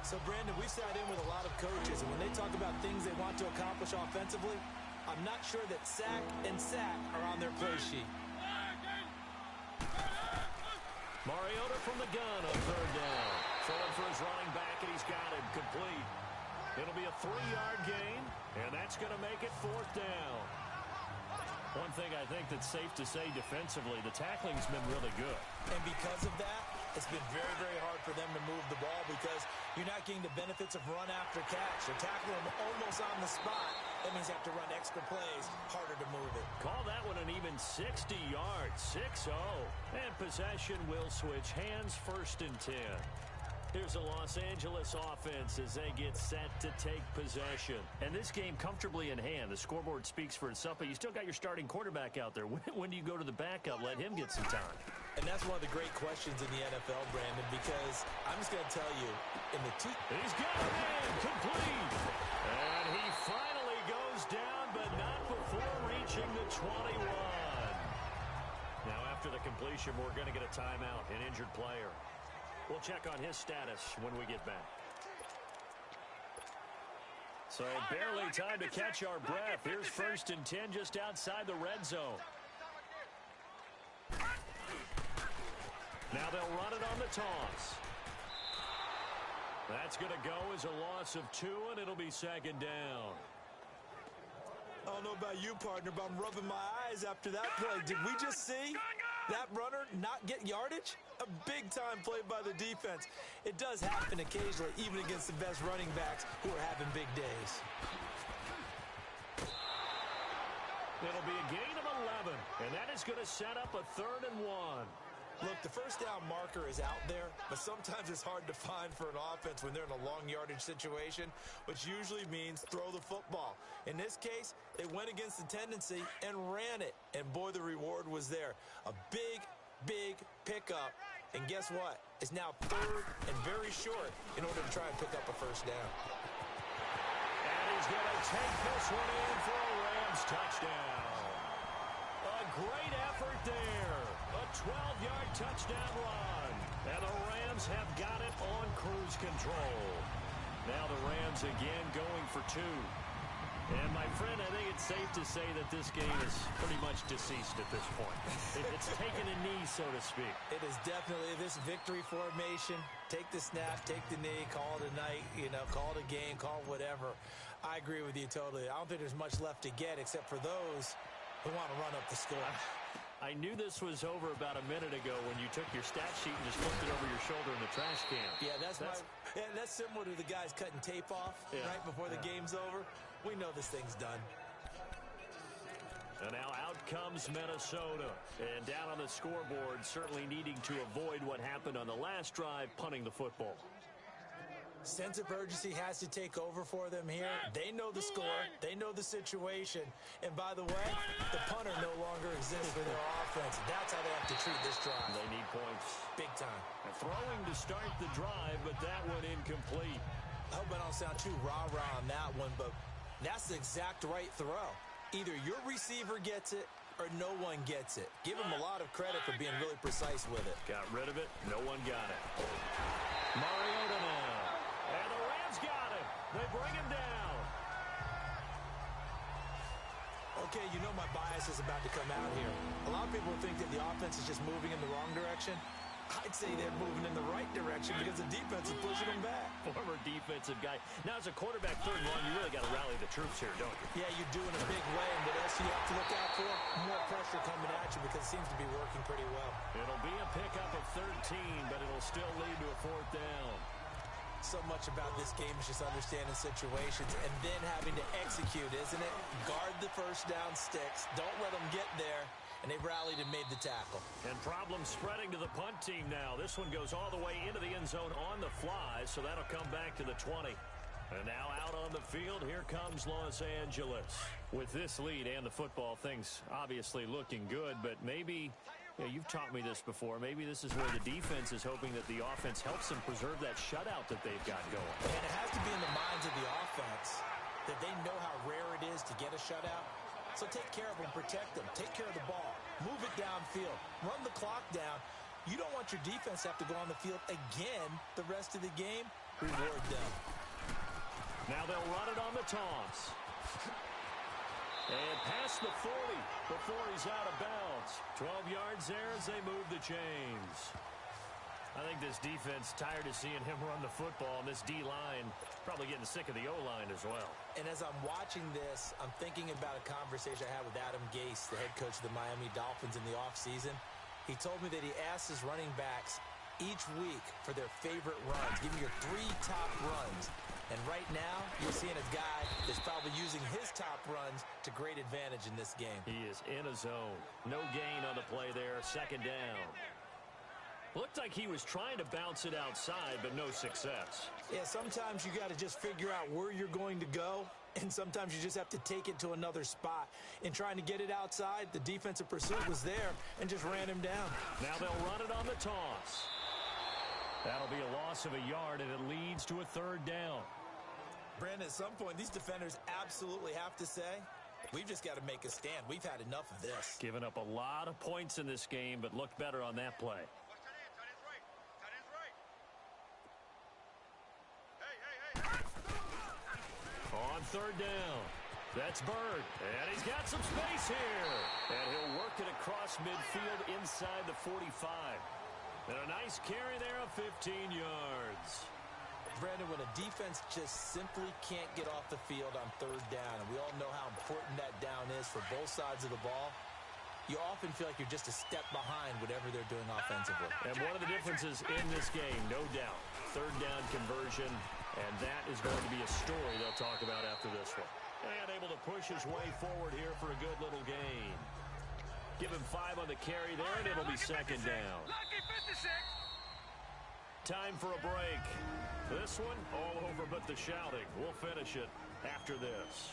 So, Brandon, we've sat in with a lot of coaches, and when they talk about things they want to accomplish offensively, I'm not sure that sack and sack are on their play sheet. Mariota from the gun on 3rd down. Throwing for his running back, and he's got him complete. It'll be a 3-yard gain, and that's going to make it 4th down. One thing I think that's safe to say defensively, the tackling's been really good. And because of that, it's been very, very hard for them to move the ball because you're not getting the benefits of run after catch. You're tackling them almost on the spot. That means you have to run extra plays, harder to move it. Call that one an even 60 yards, 6-0. And possession will switch hands, 1st and 10. Here's a Los Angeles offense as they get set to take possession. And this game comfortably in hand. The scoreboard speaks for itself, but you still got your starting quarterback out there. When do you go to the backup? Let him get some time. And And that's one of the great questions in the NFL, Brandon, because I'm just going to tell you, in the He's got it in, complete. And he finally goes down, but not before reaching the 21. Now, after the completion, we're going to get a timeout, an injured player. We'll check on his status when we get back. So barely time to catch our breath. Here's 1st and 10 just outside the red zone. Now they'll run it on the toss. That's going to go as a loss of 2, and it'll be 2nd down. I don't know about you, partner, but I'm rubbing my eyes after that play. Did we just see that runner not get yardage? A big-time play by the defense. It does happen occasionally, even against the best running backs who are having big days. It'll be a gain of 11, and that is going to set up a 3rd and 1. Look, the first down marker is out there, but sometimes it's hard to find for an offense when they're in a long yardage situation, which usually means throw the football. In this case, they went against the tendency and ran it, and boy, the reward was there. A big pickup, and guess what? It's now 3rd and very short in order to try and pick up a first down. And he's going to take this one in for a Rams touchdown. A great effort there. A 12-yard touchdown run. And the Rams have got it on cruise control. Now the Rams again going for 2. And, my friend, I think it's safe to say that this game is pretty much deceased at this point. It's taken a knee, so to speak. It is definitely this victory formation. Take the snap, take the knee, call it a night, call it a game, call it whatever. I agree with you totally. I don't think there's much left to get except for those who want to run up the score. I knew this was over about a minute ago when you took your stat sheet and just flipped it over your shoulder in the trash can. Yeah, that's similar to the guys cutting tape off right before the game's over. We know this thing's done. And now out comes Minnesota. And down on the scoreboard, certainly needing to avoid what happened on the last drive, punting the football. Sense of urgency has to take over for them here. They know the score. They know the situation. And by the way, the punter no longer exists for their offense. That's how they have to treat this drive. They need points. Big time. Throwing to start the drive, but that one incomplete. I hope I don't sound too rah-rah on that one, but that's the exact right throw. Either your receiver gets it or no one gets it. Give him a lot of credit for being really precise with it. Got rid of it. No one got it. Mariota now. And the Rams got him. They bring him down. Okay, you know my bias is about to come out here. A lot of people think that the offense is just moving in the wrong direction. I'd say they're moving in the right direction because the defense is pushing them back. Former defensive guy. Now, as a quarterback 3rd and 1, you really got to rally the troops here, don't you? Yeah, you do in a big way. And what else do you have to look out for? More pressure coming at you because it seems to be working pretty well. It'll be a pickup of 13, but it'll still lead to a 4th down. So much about this game is just understanding situations and then having to execute, isn't it? Guard the first down sticks. Don't let them get there. And they rallied and made the tackle. And problems spreading to the punt team now. This one goes all the way into the end zone on the fly, so that'll come back to the 20. And now out on the field, here comes Los Angeles. With this lead and the football, things obviously looking good, but maybe, you've taught me this before, maybe this is where the defense is hoping that the offense helps them preserve that shutout that they've got going. And it has to be in the minds of the offense that they know how rare it is to get a shutout. So take care of them, protect them, take care of the ball, move it downfield, run the clock down. You don't want your defense to have to go on the field again the rest of the game. Reward them. Now they'll run it on the toss. And past the 40 before he's out of bounds. 12 yards there as they move the chains. I think this defense tired of seeing him run the football, and this D-line probably getting sick of the O-line as well. And as I'm watching this, I'm thinking about a conversation I had with Adam Gase, the head coach of the Miami Dolphins in the offseason. He told me that he asked his running backs each week for their favorite runs. Give me your 3 top runs. And right now, you're seeing a guy that's probably using his top runs to great advantage in this game. He is in a zone. No gain on the play there. 2nd down. Looked like he was trying to bounce it outside, but no success. Yeah, sometimes you got to just figure out where you're going to go And sometimes you just have to take it to another spot. In trying to get it outside, the defensive pursuit was there and just ran him down. Now they'll run it on the toss. That'll be a loss of a yard, and it leads to a third down. Brandon, at some point, these defenders absolutely have to say, we've just got to make a stand. We've had enough of this. Given up a lot of points in this game, but looked better on that play. On third down, that's Bird, and he's got some space here. And he'll work it across midfield inside the 45. And a nice carry there of 15 yards. Brandon, when a defense just simply can't get off the field on third down, and we all know how important that down is for both sides of the ball, you often feel like you're just a step behind whatever they're doing offensively. And one of the differences in this game, no doubt, third down conversion, and that is going to be a story they'll talk about after this one. And able to push his way forward here for a good little gain. Give him 5 on the carry there, and it'll be second down. Time for a break. This one, all over but the shouting. We'll finish it after this.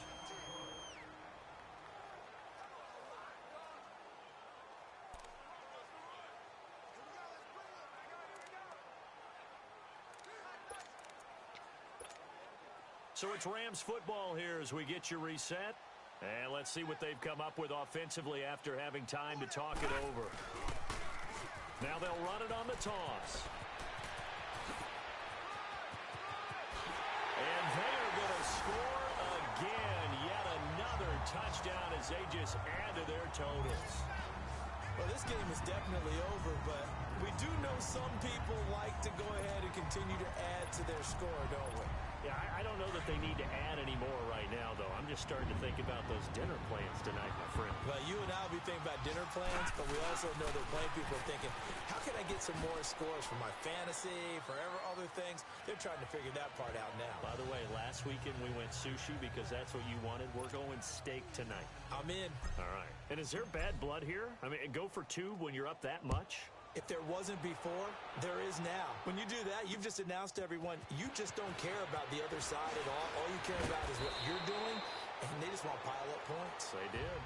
So it's Rams football here as we get you reset. And let's see what they've come up with offensively after having time to talk it over. Now they'll run it on the toss. And they are going to score again. Yet another touchdown as they just add to their totals. Well, this game is definitely over, but we do know some people like to go ahead and continue to add to their score, don't we? Yeah, I don't know that they need to add any more right now, though. I'm just starting to think about those dinner plans tonight, my friend. Well, you and I will be thinking about dinner plans, but we also know that plenty of people are thinking, how can I get some more scores for my fantasy, for other things? They're trying to figure that part out now. By the way, last weekend we went sushi because that's what you wanted. We're going steak tonight. I'm in. All right. And is there bad blood here? I mean, go for 2 when you're up that much? If there wasn't before, there is now. When you do that, you've just announced to everyone, you just don't care about the other side at all. All you care about is what you're doing, and they just want to pile up points. They did.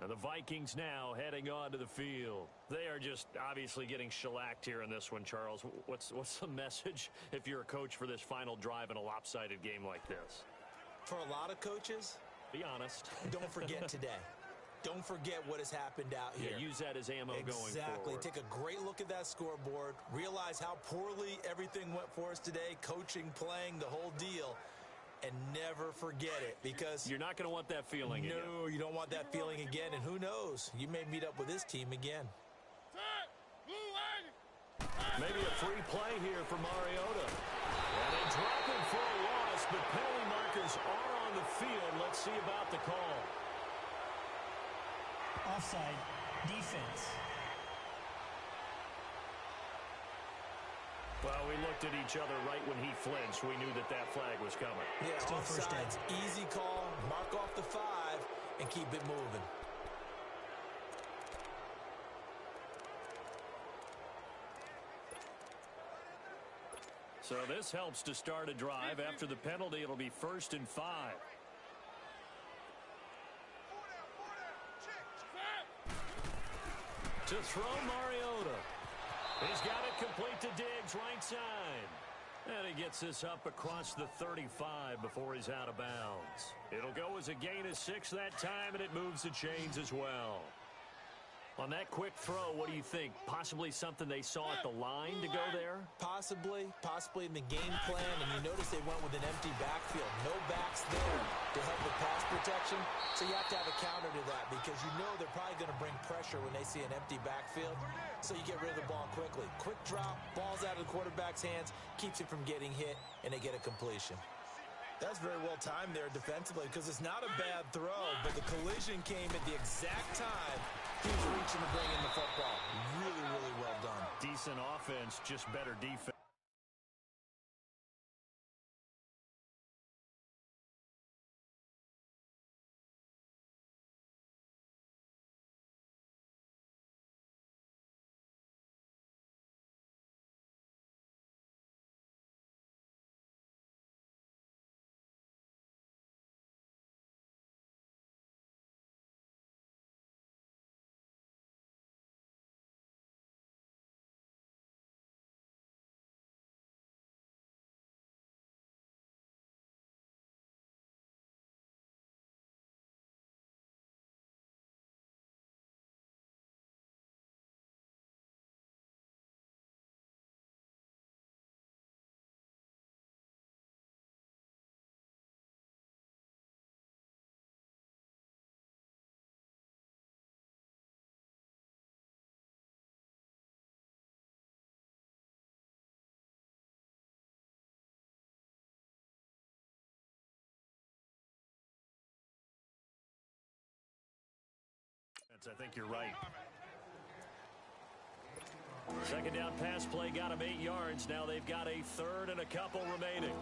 And the Vikings now heading onto the field. They are just obviously getting shellacked here in this one, Charles. What's the message if you're a coach for this final drive in a lopsided game like this? For a lot of coaches, be honest. Don't forget today. Don't forget what has happened out here. Yeah, use that as ammo going forward. Exactly. Take a great look at that scoreboard. Realize how poorly everything went for us today. Coaching, playing, the whole deal. And never forget it, because you're not going to want that feeling again. No, you don't want that feeling again. And who knows? You may meet up with this team again. Maybe a free play here for Mariota. And they drop him for a loss, but penalty markers are on the field. Let's see about the call. Offside, defense. Well, we looked at each other right when he flinched. We knew that that flag was coming. Yeah, offsides, easy call. Mark off the 5 and keep it moving. So this helps to start a drive. After the penalty, it'll be 1st and 5. To throw Mariota. He's got it complete to Diggs, right side. And he gets this up across the 35 before he's out of bounds. It'll go as a gain of 6 that time, and it moves the chains as well. On that quick throw, what do you think? Possibly something they saw at the line to go there? Possibly in the game plan, and you notice they went with an empty backfield. No backs there to help with pass protection, so you have to have a counter to that, because you know they're probably going to bring pressure when they see an empty backfield, so you get rid of the ball quickly. Quick drop, ball's out of the quarterback's hands, keeps it from getting hit, and they get a completion. That's very well timed there defensively, because it's not a bad throw, but the collision came at the exact time he was reaching to bring in the football. Really, really well done. Decent offense, just better defense. I think you're right. Second down pass play got him 8 yards. Now they've got a 3rd and a couple remaining.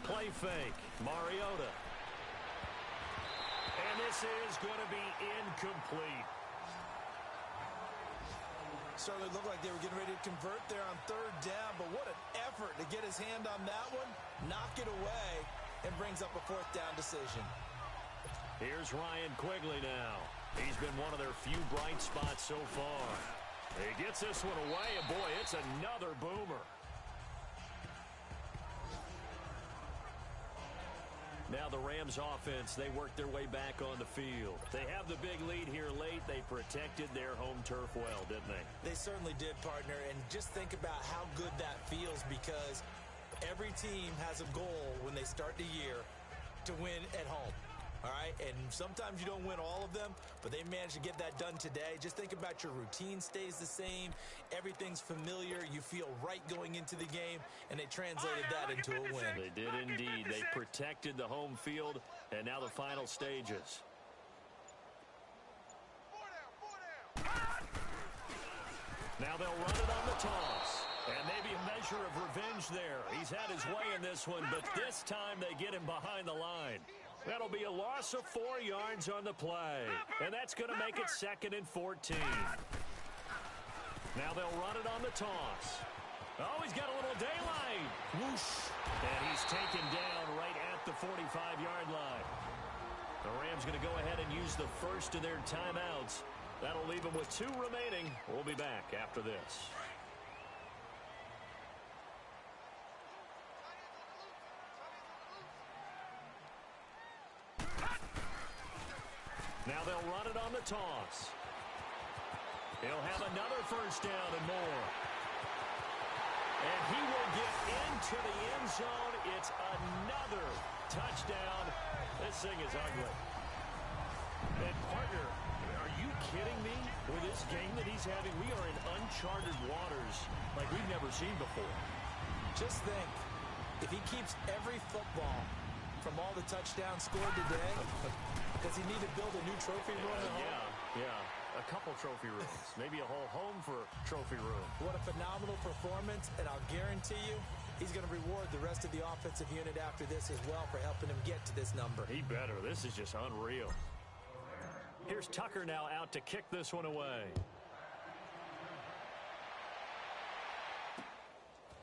Play fake. Mariota. And this is going to be incomplete. Certainly looked like they were getting ready to convert there on 3rd down, but what an effort to get his hand on that one, knock it away, and brings up a 4th down decision. Here's Ryan Quigley now. He's been one of their few bright spots so far. He gets this one away, and boy, it's another boomer. Now the Rams offense, they work their way back on the field. They have the big lead here late. They protected their home turf well, didn't they? They certainly did, partner. And just think about how good that feels, because every team has a goal when they start the year to win at home. All right, and sometimes you don't win all of them, but they managed to get that done today. Just think about your routine stays the same. Everything's familiar. You feel right going into the game, and they translated that into a win. They did indeed. They protected the home field, and now the final stages. Now they'll run it on the toss. And maybe a measure of revenge there. He's had his way in this one, but this time they get him behind the line. That'll be a loss of 4 yards on the play. And that's going to make it 2nd and 14. Now they'll run it on the toss. Oh, he's got a little daylight. Whoosh. And he's taken used the first of their timeouts. That'll leave them with 2 remaining. We'll be back after this. Now they'll run it on the toss. He'll have another first down and more. And he will get into the end zone. It's another touchdown. This thing is ugly. And partner, are you kidding me? With this game that he's having, we are in uncharted waters like we've never seen before. Just think, if he keeps every football from all the touchdowns scored today, does he need to build a new trophy room at home? Yeah. A couple trophy rooms. Maybe a whole home for trophy room. What a phenomenal performance, and I'll guarantee you he's going to reward the rest of the offensive unit after this as well for helping him get to this number. He better. This is just unreal. Here's Tucker now out to kick this one away.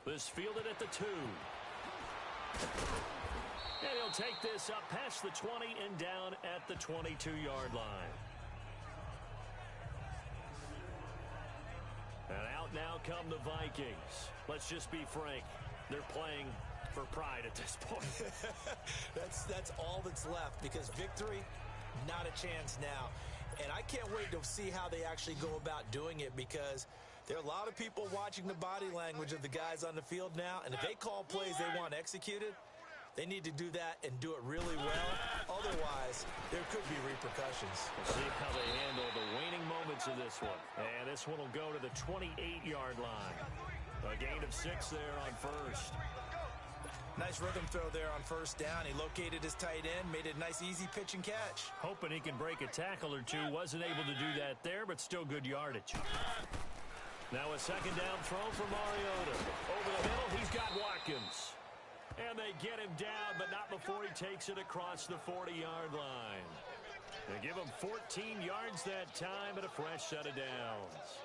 This fielded at the 2. And he'll take this up past the 20 and down at the 22-yard line. And out now come the Vikings. Let's just be frank. They're playing for pride at this point. That's all that's left, because victory, not a chance now. And I can't wait to see how they actually go about doing it, because there are a lot of people watching the body language of the guys on the field now, and if they call plays they want executed, they need to do that and do it really well. Otherwise, there could be repercussions. We'll see how they handle the waning moments of this one. And this one will go to the 28-yard line. A gain of 6 there on first. Nice rhythm throw there on first down. He located his tight end, made it a nice easy pitch and catch. Hoping he can break a tackle or two. Wasn't able to do that there, but still good yardage. Now a second down throw for Mariota. Over the middle, he's got Watkins. And they get him down, but not before he takes it across the 40-yard line. They give him 14 yards that time and a fresh set of downs.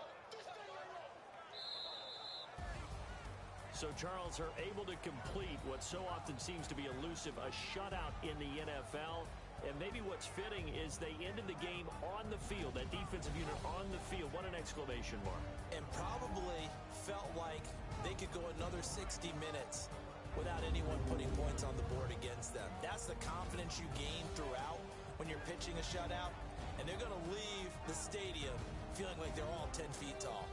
So Charles are able to complete what so often seems to be elusive, a shutout in the NFL. And maybe what's fitting is they ended the game on the field, that defensive unit on the field. What an exclamation mark. And probably felt like they could go another 60 minutes without anyone putting points on the board against them. That's the confidence you gain throughout when you're pitching a shutout. And they're going to leave the stadium feeling like they're all 10 feet tall.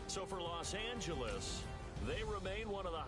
So for Los Angeles, they remain one of the